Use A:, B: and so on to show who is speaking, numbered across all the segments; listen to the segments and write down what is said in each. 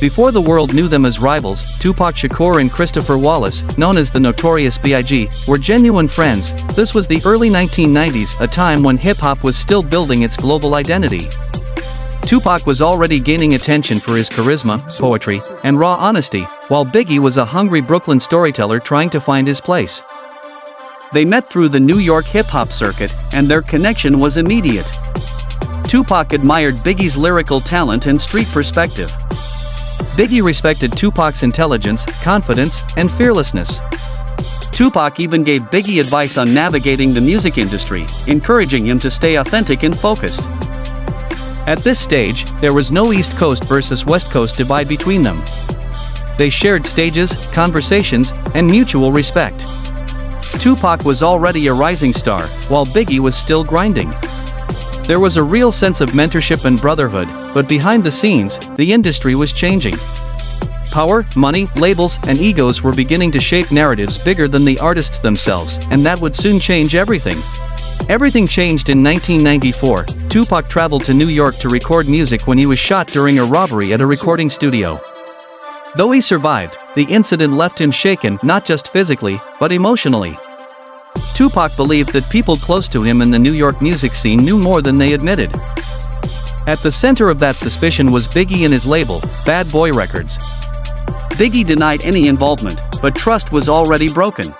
A: Before the world knew them as rivals, Tupac Shakur and Christopher Wallace, known as the Notorious B.I.G, were genuine friends. This was the early 1990s, a time when hip-hop was still building its global identity. Tupac was already gaining attention for his charisma, poetry, and raw honesty, while Biggie was a hungry Brooklyn storyteller trying to find his place. They met through the New York hip-hop circuit, and their connection was immediate. Tupac admired Biggie's lyrical talent and street perspective. Biggie respected Tupac's intelligence, confidence, and fearlessness. Tupac even gave Biggie advice on navigating the music industry, encouraging him to stay authentic and focused. At this stage, there was no East Coast versus West Coast divide between them. They shared stages, conversations, and mutual respect. Tupac was already a rising star, while Biggie was still grinding. There was a real sense of mentorship and brotherhood, but behind the scenes, the industry was changing. Power, money, labels, and egos were beginning to shape narratives bigger than the artists themselves, and that would soon change everything. Everything changed in 1994. Tupac traveled to New York to record music when he was shot during a robbery at a recording studio. Though he survived, the incident left him shaken, not just physically, but emotionally. Tupac believed that people close to him in the New York music scene knew more than they admitted. At the center of that suspicion was Biggie and his label, Bad Boy Records. Biggie denied any involvement, but trust was already broken.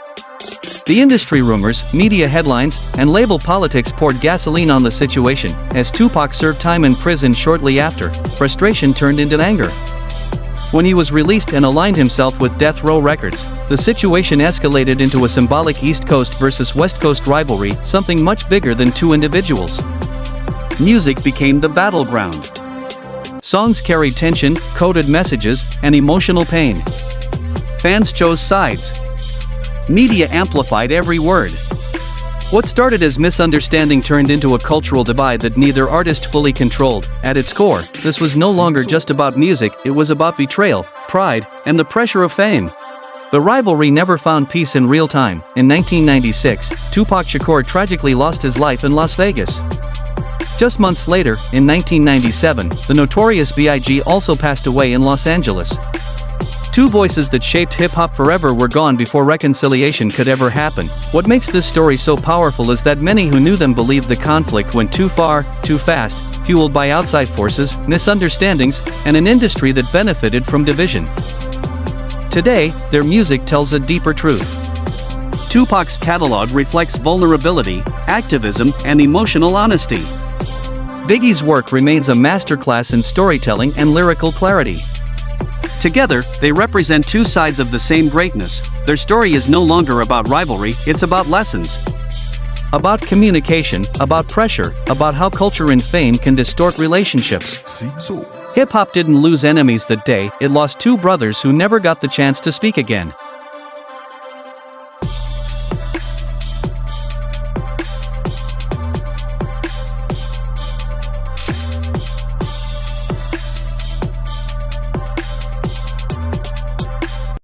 A: The industry rumors, media headlines, and label politics poured gasoline on the situation. As Tupac served time in prison shortly after, frustration turned into anger. When he was released and aligned himself with Death Row Records, the situation escalated into a symbolic East Coast versus West Coast rivalry, something much bigger than two individuals. Music became the battleground. Songs carried tension, coded messages, and emotional pain. Fans chose sides. Media amplified every word. What started as misunderstanding turned into a cultural divide that neither artist fully controlled. At its core, this was no longer just about music, it was about betrayal, pride, and the pressure of fame. The rivalry never found peace in real time. In 1996, Tupac Shakur tragically lost his life in Las Vegas. Just months later, in 1997, the Notorious B.I.G. also passed away in Los Angeles. Two voices that shaped hip-hop forever were gone before reconciliation could ever happen. What makes this story so powerful is that many who knew them believed the conflict went too far, too fast, fueled by outside forces, misunderstandings, and an industry that benefited from division. Today, their music tells a deeper truth. Tupac's catalog reflects vulnerability, activism, and emotional honesty. Biggie's work remains a masterclass in storytelling and lyrical clarity. Together, they represent two sides of the same greatness. Their story is no longer about rivalry, it's about lessons. About communication, about pressure, about how culture and fame can distort relationships. Hip-hop didn't lose enemies that day, it lost two brothers who never got the chance to speak again.